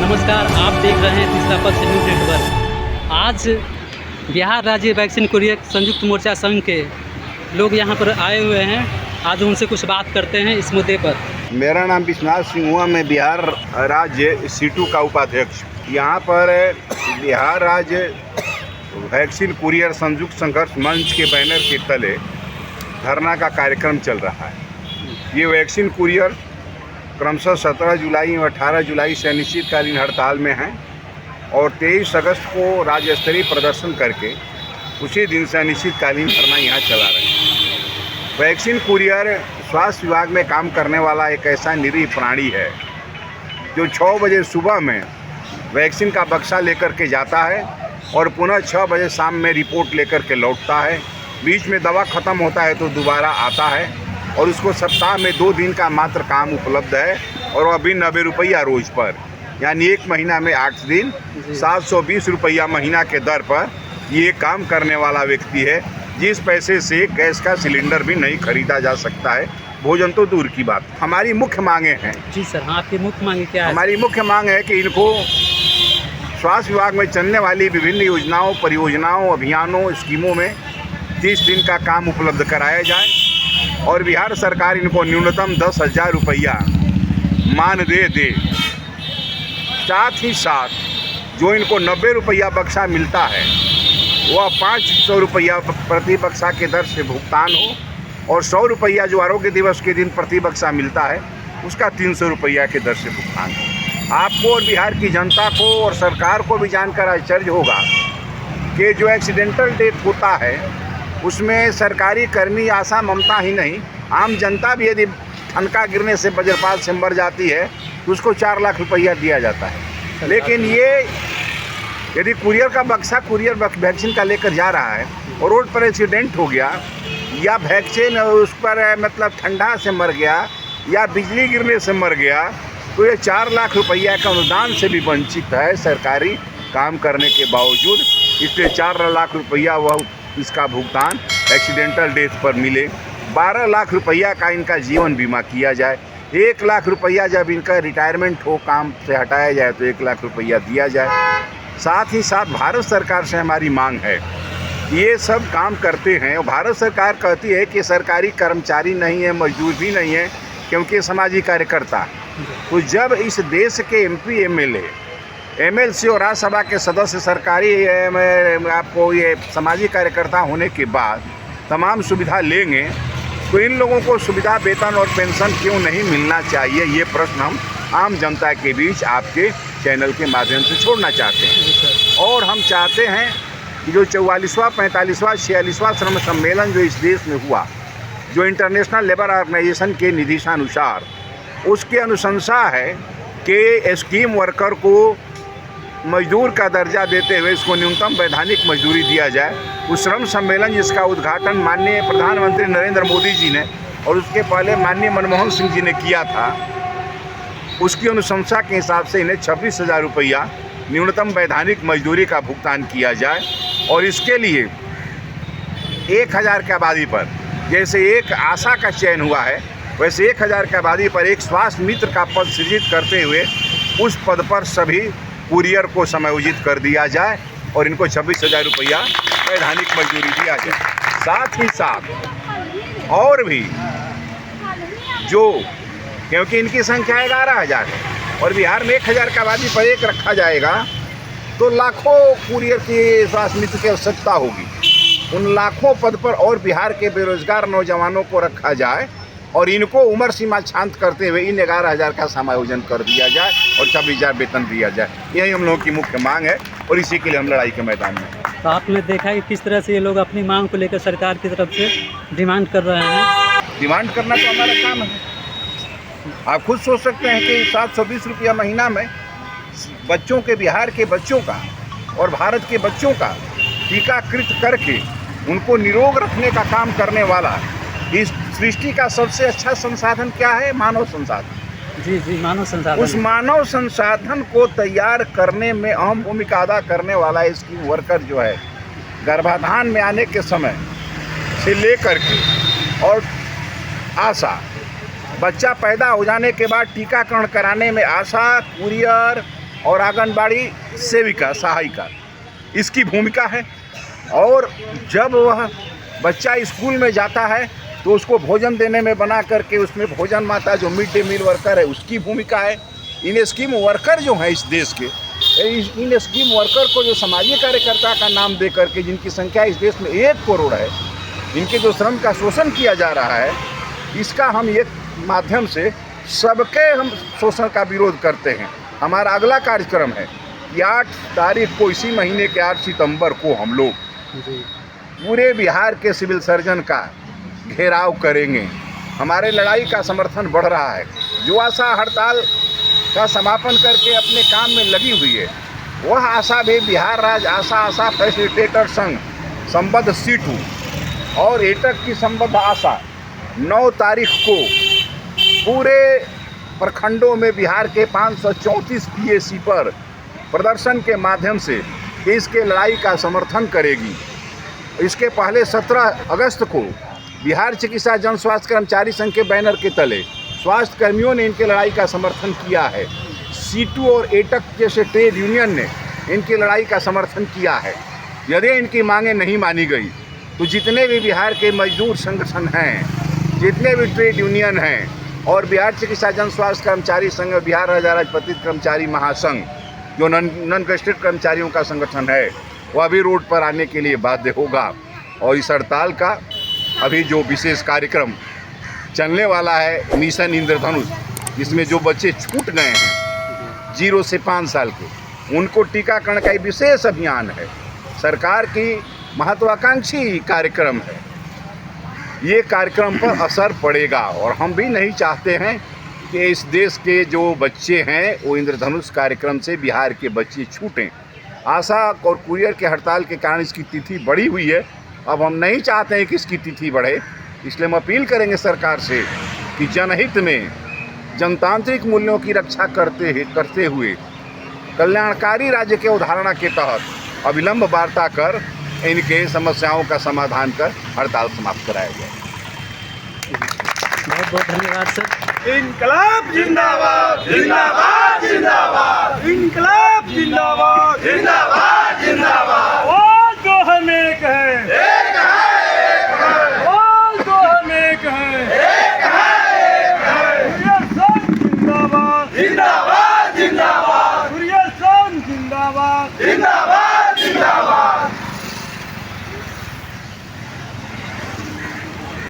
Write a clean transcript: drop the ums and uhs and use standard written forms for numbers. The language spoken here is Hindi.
नमस्कार, आप देख रहे हैं तीसरा पक्ष न्यूज़ नेटवर्क। आज बिहार राज्य वैक्सीन कुरियर संयुक्त मोर्चा संघ के लोग यहां पर आए हुए हैं। आज उनसे कुछ बात करते हैं इस मुद्दे पर। मेरा नाम विश्वनाथ सिंह हुआ, मैं बिहार राज्य सीटू का उपाध्यक्ष। यहाँ पर बिहार राज्य वैक्सीन कुरियर संयुक्त संघर्ष मंच के बैनर के तले धरना का कार्यक्रम चल रहा है। ये वैक्सीन कुरियर क्रमशः 17 जुलाई और 18 जुलाई से अनिश्चितकालीन हड़ताल में हैं और 23 अगस्त को राज्य स्तरीय प्रदर्शन करके उसी दिन से अनिश्चितकालीन धरना यहाँ चला रहे हैं। वैक्सीन कुरियर स्वास्थ्य विभाग में काम करने वाला एक ऐसा निरीह प्राणी है जो 6 बजे सुबह में वैक्सीन का बक्सा लेकर के जाता है और पुनः 6 बजे शाम में रिपोर्ट लेकर के लौटता है। बीच में दवा ख़त्म होता है तो दोबारा आता है और उसको सप्ताह में 2 दिन का मात्र काम उपलब्ध है और वह भी 90 रुपया रोज़ पर, यानी एक महीना में 8 दिन 720 रुपया महीना के दर पर ये काम करने वाला व्यक्ति है, जिस पैसे से गैस का सिलेंडर भी नहीं खरीदा जा सकता है, भोजन तो दूर की बात। हमारी मुख्य मांगे हैं। जी सर, हाँ, आपकी मुख्य मांगे क्या है? हमारी मुख्य मांग है कि इनको स्वास्थ्य विभाग में चलने वाली विभिन्न योजनाओं, परियोजनाओं, अभियानों, स्कीमों में 30 दिन का काम उपलब्ध कराया जाए और बिहार सरकार इनको न्यूनतम 10,000 रुपया मानदेय दे। साथ ही साथ जो इनको 90 रुपया बक्सा मिलता है वह 500 रुपया प्रति बक्सा के दर से भुगतान हो और 100 रुपया जो आरोग्य दिवस के दिन प्रति बक्सा मिलता है उसका 300 रुपया के दर से भुगतान हो। आपको और बिहार की जनता को और सरकार को भी जानकर आश्चर्य होगा कि जो एक्सीडेंटल डेथ होता है उसमें सरकारी कर्मी आशा ममता ही नहीं, आम जनता भी यदि ठनका गिरने से वज्रपात से मर जाती है तो उसको 4 लाख रुपया दिया जाता है। लेकिन ये यदि कुरियर का बक्सा कुरियर वैक्सीन का लेकर जा रहा है और रोड पर एक्सीडेंट हो गया या वैक्सीन उस पर मतलब ठंडा से मर गया या बिजली गिरने से मर गया तो ये 4 लाख रुपया का अनुदान से भी वंचित है सरकारी काम करने के बावजूद। इसलिए 4 लाख रुपया वह इसका भुगतान एक्सीडेंटल डेथ पर मिले। 12 लाख रुपया का इनका जीवन बीमा किया जाए। 1 लाख रुपया जब इनका रिटायरमेंट हो, काम से हटाया जाए तो 1 लाख रुपया दिया जाए। साथ ही साथ भारत सरकार से हमारी मांग है, ये सब काम करते हैं और भारत सरकार कहती है कि सरकारी कर्मचारी नहीं है, मजदूर भी नहीं है क्योंकि सामाजिक कार्यकर्ता। तो जब इस देश के MP, MLA, MLC और राज्यसभा के सदस्य सरकारी आपको ये सामाजिक कार्यकर्ता होने के बाद तमाम सुविधा लेंगे तो इन लोगों को सुविधा, वेतन और पेंशन क्यों नहीं मिलना चाहिए, ये प्रश्न हम आम जनता के बीच आपके चैनल के माध्यम से छोड़ना चाहते हैं। और हम चाहते हैं कि जो 44वां, 45वां, 46वां श्रम सम्मेलन जो इस देश में हुआ, जो इंटरनेशनल लेबर ऑर्गेनाइजेशन के निर्देशानुसार, उसकी अनुशंसा है कि स्कीम वर्कर को मजदूर का दर्जा देते हुए इसको न्यूनतम वैधानिक मजदूरी दिया जाए। उस श्रम सम्मेलन जिसका उद्घाटन माननीय प्रधानमंत्री नरेंद्र मोदी जी ने और उसके पहले माननीय मनमोहन सिंह जी ने किया था, उसकी अनुशंसा के हिसाब से इन्हें 26,000 रुपया न्यूनतम वैधानिक मजदूरी का भुगतान किया जाए। और इसके लिए 1,000 की आबादी पर जैसे एक आशा का चयन हुआ है वैसे 1,000 की आबादी पर एक स्वास्थ्य मित्र का पद सृजित करते हुए उस पद पर सभी कुरियर को समायोजित कर दिया जाए और इनको 26,000 रुपया वैधानिक मजदूरी दिया जाए। साथ ही साथ और भी जो, क्योंकि इनकी संख्या 11,000 है और बिहार में 1,000 की आबादी पर एक रखा जाएगा तो लाखों कुरियर की स्वास्थ्य मित्र की आवश्यकता होगी। उन लाखों पद पर और बिहार के बेरोजगार नौजवानों को रखा जाए और इनको उम्र सीमा शांत करते हुए इन 11,000 का समायोजन कर दिया जाए और 26,000 वेतन दिया जाए। यही हम लोगों की मुख्य मांग है और इसी के लिए हम लड़ाई के मैदान में हैं। तो आपने देखा है कि किस तरह से ये लोग अपनी मांग को लेकर सरकार की तरफ से डिमांड कर रहे हैं। डिमांड करना तो हमारा काम है। आप खुद सोच सकते हैं कि 720 रुपया महीना में बच्चों के, बिहार के बच्चों का और भारत के बच्चों का टीकाकृत करके उनको निरोग रखने का काम करने वाला इस सृष्टि का सबसे अच्छा संसाधन क्या है? मानव संसाधन। जी जी, मानव संसाधन। उस मानव संसाधन को तैयार करने में अहम भूमिका अदा करने वाला स्कीम वर्कर जो है, गर्भाधान में आने के समय से लेकर के और आशा, बच्चा पैदा हो जाने के बाद टीकाकरण कराने में आशा, कुरियर, और आंगनबाड़ी सेविका सहायिका, इसकी भूमिका है। और जब वह बच्चा स्कूल में जाता है तो उसको भोजन देने में बना करके उसमें भोजन माता जो मिड डे मील वर्कर है उसकी भूमिका है। इन स्कीम वर्कर जो हैं इस देश के, इन स्कीम वर्कर को जो सामाजिक कार्यकर्ता का नाम दे करके, जिनकी संख्या इस देश में 1 करोड़ है, इनके जो श्रम का शोषण किया जा रहा है, इसका हम एक माध्यम से सबके हम शोषण का विरोध करते हैं। हमारा अगला कार्यक्रम है कि 8 तारीख को, इसी महीने के 8 सितंबर को हम लोग पूरे बिहार के सिविल सर्जन का घेराव करेंगे। हमारे लड़ाई का समर्थन बढ़ रहा है। जो आशा हड़ताल का समापन करके अपने काम में लगी हुई है, वह आशा भी बिहार राज्य आशा फैसिलिटेटर संघ संबद्ध सीटू और एटक की संबद्ध आशा 9 तारीख को पूरे प्रखंडों में बिहार के 534 PAC पर प्रदर्शन के माध्यम से इसके लड़ाई का समर्थन करेगी। इसके पहले 17 अगस्त को बिहार चिकित्सा जन स्वास्थ्य कर्मचारी संघ के बैनर के तले स्वास्थ्य कर्मियों ने इनके लड़ाई का समर्थन किया है। सीटू और एटक जैसे ट्रेड यूनियन ने इनकी लड़ाई का समर्थन किया है। यदि इनकी मांगें नहीं मानी गई तो जितने भी बिहार के मजदूर संगठन हैं, जितने भी ट्रेड यूनियन हैं और बिहार चिकित्सा जन स्वास्थ्य कर्मचारी संघ, बिहार राज्य राजपत्रित कर्मचारी महासंघ जो नॉन गजेटेड कर्मचारियों का संगठन है, वह भी रोड पर आने के लिए बाध्य होगा। और इस हड़ताल का अभी जो विशेष कार्यक्रम चलने वाला है, मिशन इंद्रधनुष, जिसमें जो बच्चे छूट गए हैं 0 से 5 साल के, उनको टीकाकरण का विशेष अभियान है। सरकार की महत्वाकांक्षी कार्यक्रम है। ये कार्यक्रम पर असर पड़ेगा और हम भी नहीं चाहते हैं कि इस देश के जो बच्चे हैं वो इंद्रधनुष कार्यक्रम से बिहार के बच्चे छूटें। आशा और कुरियर के हड़ताल के कारण इसकी तिथि बढ़ी हुई है। अब हम नहीं चाहते हैं कि इसकी तिथि बढ़े, इसलिए हम अपील करेंगे सरकार से कि जनहित में जनतांत्रिक मूल्यों की रक्षा करते हुए कल्याणकारी राज्य के अवधारणा के तहत अविलंब वार्ता कर इनके समस्याओं का समाधान कर हड़ताल समाप्त कराया जाए। बहुत बहुत धन्यवाद सर। इनकलाब जिंदाबाद जिंदाबाद जिंदाबाद, इनकलाब जिंदाबाद जिंदाबाद जिंदाबाद। और जो हमें कहे